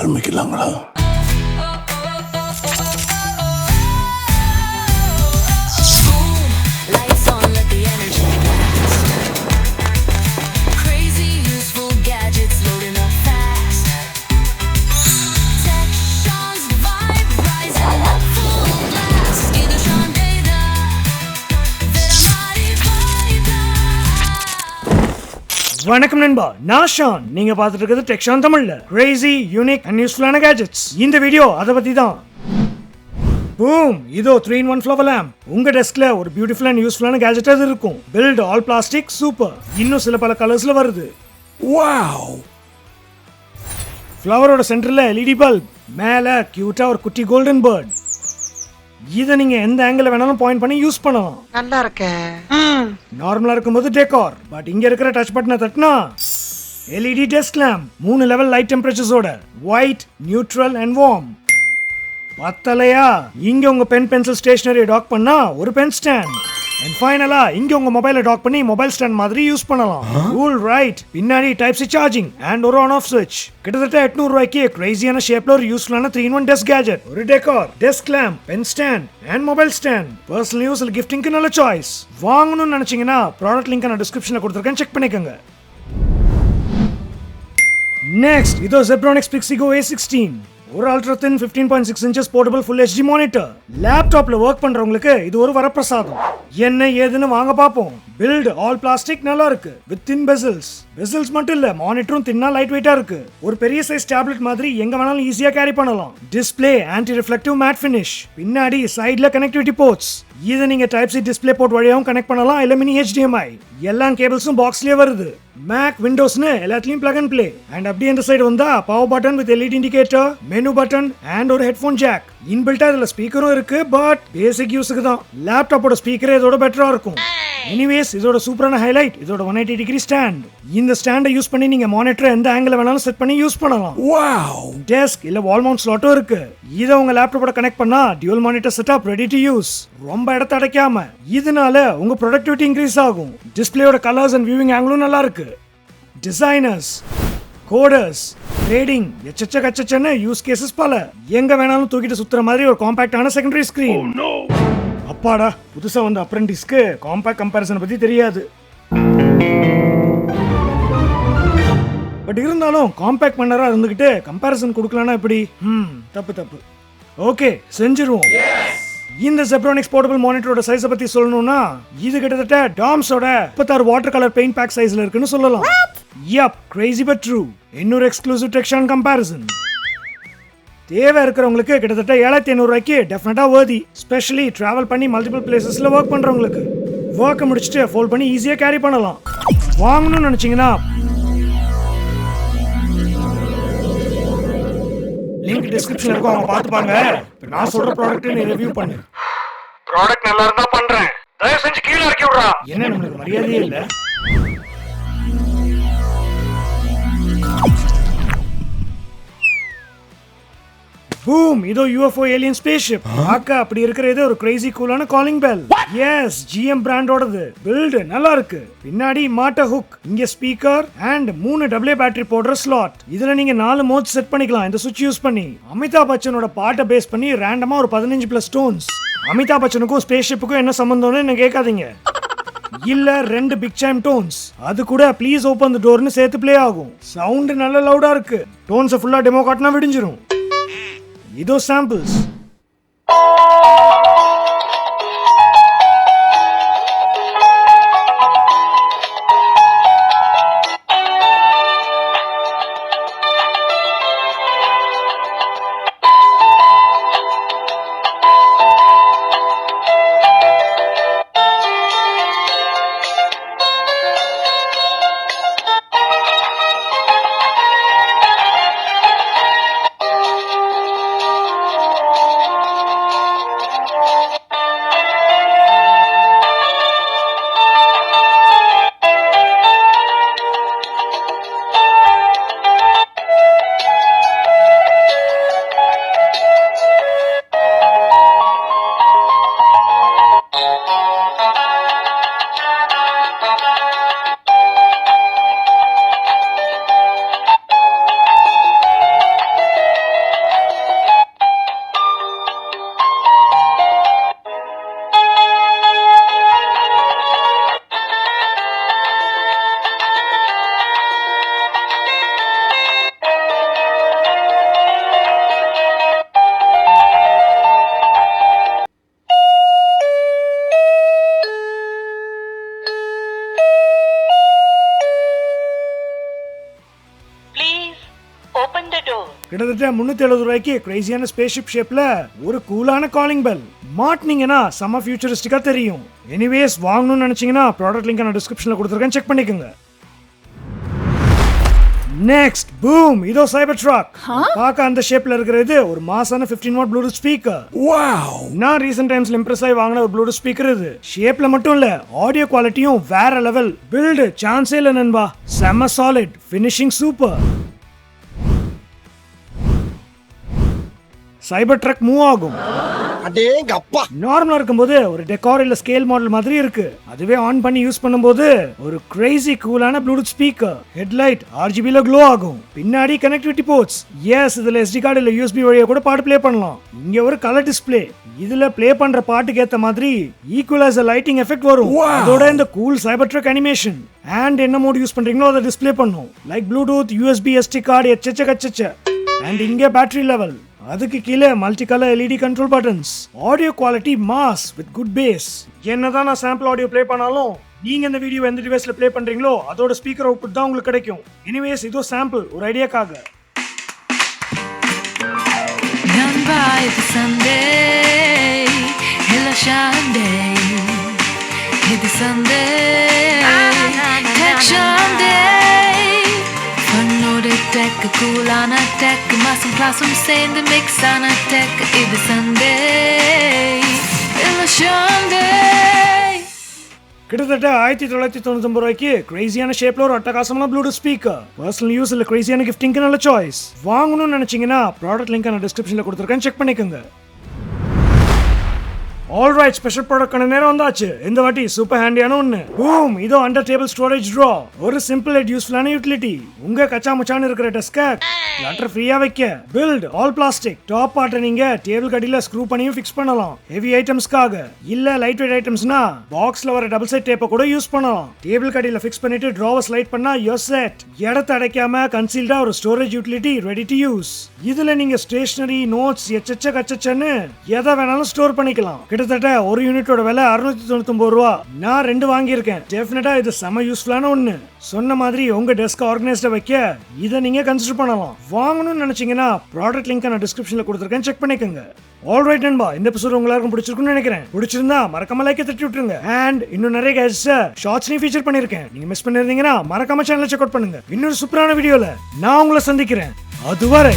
ஆரம்பிக்கலாங்களா? வணக்கம் நண்பா, நான் ஷான். நீங்க பார்த்துட்டு இருக்கிறது டெக் ஷான் தமிழ்ல. கிரேசி, யூனிக் அண்ட் யூஸ்ஃபுல்லான கேஜெட்ஸ். இந்த வீடியோ அதை பத்தி தான். பூம், இதோ 3-in-1 ஃப்ளவர் லேம்ப். உங்க டெஸ்க்ல ஒரு பியூட்டிஃபுல் அண்ட் யூஸ்ஃபுல்லான கேஜெட் அது இருக்கும். Built all plastic, super. இன்னும் சில பல கலர்ஸ்ல வருது. வாவ்! ஃப்ளவரோட சென்டர்ல எல்இடி பல்ப், மேல கியூட்டா ஒரு குட்டி கோல்டன் பேர்ட். இதை நீங்க எந்த ஆங்கிள் வேணாலும் பாயிண்ட் பண்ணி யூஸ் பண்ணலாம். நல்லா இருக்க. நார்மலா இருக்கும்போது டெக்கார், பட் இங்க இருக்கிற டச் பட்டனை தட்டினா LED desk lamp 3 level light டெம்பரேச்சர்ஸோட ஒயிட், நியூட்ரல் அண்ட் வார்ம். பத்தலையா? இங்க உங்க பென் பென்சில் ஸ்டேஷனரி டாக் பண்ணா ஒரு பென் ஸ்டாண்ட். அண்ட் ஃபைனலா இங்க உங்க மொபைலை டாக் பண்ணி மொபைல் ஸ்டாண்ட் மாதிரி யூஸ் பண்ணலாம். Cool right? பின்னாடி டைப் சி சார்ஜிங் அண்ட் ஒரு ஆன் ஆஃப் சுவிட்ச். கிட்டத்தட்ட 800 ரூபாய்க்கு கிரேசியான ஷேப்ல ஒரு யூஸ்ஃபுல்லான 3-in-1 டெஸ்க் கேஜெட். ஒரு decor, desk lamp, pen stand and mobile stand. Personal use இல்ல கிஃப்டிங்க்கு நல்ல சாய்ஸ். வாங்கணும்னு நினைச்சீங்கன்னா ப்ராடக்ட் லிங்க் நான் டிஸ்கிரிப்ஷன்ல கொடுத்திருக்கேன், செக் பண்ணிக்கோங்க. நெக்ஸ்ட், இதோ Zebronics Pixigo A16. ஒரு ultra thin 15.6 inches portable full HD monitor. லேப்டாப்ல ஒர்க் பண்றவங்களுக்கு இது ஒரு வரப்பிரசாதம். என்ன ஏதுன்னு வாங்க பாப்போம். பில்ட் ஆல் பிளாஸ்டிக், நல்லா இருக்கு. With thin Bessel's. பெசல்ஸ் மட்டும் இல்ல, மானிட்டரும் தின்னா லைட் வெயிட்டா இருக்கு. ஒரு பெரிய சைஸ் டேப்லெட் மாதிரி எங்க வேணாலும் ஈஸியா கேரி பண்ணலாம். Display anti reflective matte finish. பின்னாடி சைடுல கனெக்டிவிட்டி போர்ட்ஸ். இதை நீங்க டைப் சி டிஸ்ப்ளே போர்ட் வழியாவும் கனெக்ட் பண்ணலாம், இல்ல மினி HDMI. எல்லா கேபிள்ஸும் பாக்ஸ்லயே வருது. மேக், விண்டோஸ்னு எல்லாத்துலயும் பிளக் அண்ட் பிளே. அண்ட் அப்படியே இந்த சைடு வந்தா power button with LED indicator, menu button and ஒரு ஹெட்ஃபோன் ஜாக். இன்பில்ட்டா இதுல ஸ்பீக்கரும் இருக்கு, பட் பேசிக் யூஸுக்கு தான். லேப்டாப்போட ஸ்பீக்கரே இதோட பெட்டரா இருக்கும். எனிவேஸ், இதோட சூப்பரான ஹைலைட் இதோட 180 டிகிரி ஸ்டாண்ட். இந்த ஸ்டாண்டை யூஸ் பண்ணி நீங்க மானிட்டரை எந்த ஆங்கிள் வேணாலும் செட் பண்ணி யூஸ் பண்ணலாம். வாவ்! டெஸ்க் இல்ல வால் மவுண்ட் ஸ்லாட்டும் இருக்கு. இதை உங்க லேப்டாப்போட கனெக்ட் பண்ணா dual monitor setup ready to use. ரொம்ப இடத்தை அடைக்காம. இதனால உங்க ப்ரொடக்டிவிட்டி இன்க்ரீஸ் ஆகும். டிஸ்ப்ளேயோட கலர்ஸ் அண்ட் வியூவிங் ஆங்கிளும் நல்லா இருக்கு. டிசைனர்ஸ், கோடர்ஸ், ட்ரேடிங், எச்சச்சன்னு யூஸ் கேசஸ் பல. எங்க வேணாலும் தூக்கிட்டு சுத்துற மாதிரி ஒரு காம்பாக்டான செகண்டரி ஸ்கிரீன். அப்பாடா, புதுசா வந்த அப்ரெண்டிஸ்க்கு காம்பாக்ட் கம்பேரிசன் பத்தி தெரியாது. பட் இருந்தாலும் காம்பாக்ட் பண்ணரா இருந்துகிட்டு கம்பேரிசன் கொடுக்கலனா எப்படி? தப்பு. ஓகே, செஞ்சிருவோம். இந்த Zebronics போர்ட்டபிள் மானிட்டரோட சைஸை பத்தி சொல்லணும்னா இது கிட்டத்தட்ட டாம்ஸோட 36 வாட்டர் கலர் பெயிண்ட் பேக் சைஸ்ல இருக்குன்னு சொல்லலாம். Yup, crazy but true. இன்னொரு எக்ஸ்க்ளூசிவ் டெக்ஸ்ட் கம்பேரிசன். தேவை இருக்கிறவங்களுக்கு கிட்டத்தட்ட 7500 ரூபாய்க்கு டெஃபினட்டா வர்தி. ஸ்பெஷலி டிராவல் பண்ணி மல்டிபிள் பிளேசஸ்ல ஒர்க் பண்றவங்களுக்கு. ஒர்க்கை முடிச்சுட்டு ஃபோல்ட் பண்ணி ஈஸியா கேரி பண்ணலாம். வாங்கணும்னு நினைச்சீங்கன்னா லிங்க் டிஸ்கிரிப்ஷன்ல இருக்கும், அவங்க பார்த்துப்பாங்க. நான் சொல்ற ப்ராடக்ட் நீ ரிவ்யூ பண்ணு. ப்ராடக்ட் நல்லா இருந்தா பண்றேன். தயவு செஞ்சு கீழ இறக்கி விடுறா. என்ன நமக்கு மரியாதையே இல்ல? பூம், இதோ UFO ஏலியன் ஸ்பேஸ்ஷிப். ஆக்கா அப்படி இருக்கிறது ஒரு கிரேசி கூலான காலிங் பெல். எஸ், GM பிராண்டோடது. பில்ட் நல்லா இருக்கு. பின்னாடி மாட்ட ஹுக், இங்க ஸ்பீக்கர் அண்ட் 3 AA பேட்டரி போடுற ஸ்லாட். இதுல நீங்க 4 மோட்ஸ் செட் பண்ணிக்கலாம் இந்த சுவிட்ச் யூஸ் பண்ணி. அமிதாப் பச்சனோட பாட்டை பேஸ் பண்ணி ரேண்டமா ஒரு 15+ டோன்ஸ். அமிதாப் பச்சனுக்கும் ஸ்பேஸ்ஷிப்புக்கும் என்ன சம்பந்தம்னு என்ன கேட்காதீங்க. இல்ல 2 பிக் சைம் டோன்ஸ். அது கூட ப்ளீஸ் ஓபன் தி டோர்னு சேர்த்து ப்ளே ஆகும். சவுண்ட் நல்ல லவுடா இருக்கு. டோன்ஸை ஃபுல்லா டெமோ காட்டினா விடிஞ்சிரும். இதோ சாம்பிள்ஸ். கிட்டத்தட்ட 370 ரூபாய்க்கு கிரேசியான ஸ்பேஸ்ஷிப் ஷேப்ல ஒரு கூலான காலிங் பெல் மாட்டினீங்கன்னா செம ஃபியூச்சரிஸ்டிக்கா தெரியும். எனிவேஸ் வாங்கணும்னு நினைச்சீங்கன்னா ப்ராடக்ட் லிங்க் நான் டிஸ்கிரிப்ஷன்ல கொடுத்துருக்கேன், செக் பண்ணிக்கோங்க. நெக்ஸ்ட் பூம், இதோ Cybertruck. பார்க்க அந்த ஷேப்ல இருக்கிறது ஒரு மாசான 15 வாட் ப்ளூடூத் ஸ்பீக்கர். வாவ், நான் ரீசன்ட் டைம்ஸ்ல இம்ப்ரெஸ் ஆகி வாங்கின ஒரு ப்ளூடூத் ஸ்பீக்கர் இது. ஷேப்ல மட்டும் இல்ல, ஆடியோ குவாலிட்டியும் வேற லெவல். பில்ட் சான்ஸே இல்ல நண்பா, செம solid, finishing super. Cybertruck move ஆகும். நார்மலா இருக்கும்போது ஒரு டெக்கார் இல்ல ஸ்கேல் மாடல் மாதிரி இருக்கு. அதுவே ஆன் பண்ணி யூஸ் பண்ணும்போது ஒரு கிரேசி கூலான ப்ளூடூத் ஸ்பீக்கர். ஹெட்லைட் RGB ல க்ளோ ஆகும். பின்னாடி கனெக்டிவிட்டி போர்ட்ஸ். எஸ், இதுல SD கார்டு இல்ல USB வழியா கூட பாட்டு ப்ளே பண்ணலாம். இங்க ஒரு கலர் டிஸ்ப்ளே. இதுல ப்ளே பண்ற பாட்டுக்கு ஏத்த மாதிரி ஈக்குவலைசர் லைட்டிங் எஃபெக்ட் வரும். அதோட இந்த கூல் Cybertruck அனிமேஷன் அண்ட் என்ன மோட் யூஸ் பண்றீங்களோ அதை டிஸ்ப்ளே பண்ணும். Like Bluetooth, USB, SD card எச்சச்ச. அண்ட் இங்க பேட்டரி லெவல். அதுக்கு கீழே multi colour LED control buttons. Audio quality mass with good bass. என்னதான் நான் சாம்பிள் ஆடியோ ப்ளே பண்ணாலும் நீங்க இந்த வீடியோ எந்த டிவைஸ்ல ப்ளே பண்றீங்களோ அதோட ஸ்பீக்கர் அவுட்புட் தான் உங்களுக்கு கிடைக்கும். எனிவேஸ் இதோ சாம்பிள் ஒரு ஐடியாக்காக. Nanba, it's Sunday, hello Shan day, it's Sunday, tech Shan day. Tech, cool on a tech, massam classroom saying the mix on a tech, it's Sunday, it's Sunday. கிட்டத்தட்ட 1999 ரூபாய்க்கு கிரேசியான ஷேப்ல ஒரு அட்டகாசமான ப்ளூடூத் ஸ்பீக்கர். பர்சனல் யூஸ் இல்ல கிரேசியான கிஃப்டிங்க்கு நல்ல choice. வாங்கணும்னு நினைச்சீங்கன்னா ப்ராடக்ட் லிங்க் நான் டிஸ்கிரிப்ஷன்ல கொடுத்துருக்கேன், செக் பண்ணிக்கோங்க. ஆல்ரைட், ஸ்பெஷல் ப்ராடக்ட்கான நேரம் வந்தாச்சு. இந்த வாட்டி சூப்பர் ஹேண்டியான ஒன்று. பூம், இதோ அண்டர் டேபிள் ஸ்டோரேஜ் ட்ரா. ஒரு சிம்பிள் அண்ட் யூஸ்ஃபுல்லான யூட்டிலிட்டி. உங்க கச்சா முச்சான்னு இருக்கிற டெஸ்கை கிளட்டர் ஃப்ரீயா வைக்க. Build all plastic. டாப் பார்ட்டை நீங்க டேபிள் கடியில ஸ்க்ரூ பண்ணியும் ஃபிக்ஸ் பண்ணலாம். ஹெவி ஐட்டம்ஸ்க்காக இல்ல லைட் வெயிட் ஐட்டம்ஸ்னா பாக்ஸ்ல வர டபுள் சைட் டேப்பை கூட யூஸ் பண்ணலாம். டேபிள் கடியில ஃபிக்ஸ் பண்ணிட்டு டிராவர் ஸ்லைட் பண்ணா யூர் செட். இடத்தை அடைக்காம கன்சீல்டா ஒரு storage utility ready to use. இதுல நீங்க ஸ்டேஷனரி, நோட்ஸ் கச்சன்னு எதை வேணாலும் ஸ்டோர் பண்ணிக்கலாம். கிட்டத்தட்ட ஒரு யூனிட்டோட விலை 699 ரூபா. நான் 2 வாங்கியிருக்கேன். டெஃபினட்டா இது செம யூஸ்ஃபுல்லான ஒண்ணு. சொன்ன மாதிரி உங்க டெஸ்க் ஆர்கனைஸ்டா வைக்க இதை நீங்க கன்சிடர் பண்ணலாம். வாங்கணும்னு நினைச்சீங்கன்னா ப்ராடக்ட் லிங்க் நான் டிஸ்கிரிப்ஷன்ல கொடுத்துருக்கேன், செக் பண்ணிக்கோங்க. ஆல்ரைட் நண்பா, இந்த எபிசோட் உங்களுக்கு பிடிச்சிருக்கும்னு நினைக்கிறேன். பிடிச்சிருந்தா மறக்காம லைக் தட்டி விட்டுருங்க. அண்ட் இன்னும் நிறைய கேஜெட்ஸ் ஷார்ட்ஸ்லயும் ஃபீச்சர் பண்ணிருக்கேன். நீங்க மிஸ் பண்ணிருந்தீங்கன்னா மறக்காம சேனலை செக் அவுட் பண்ணுங்க. இன்னொரு சூப்பரான வீடியோல நான் உங்களை சந்திக்கிறேன். அதுவரை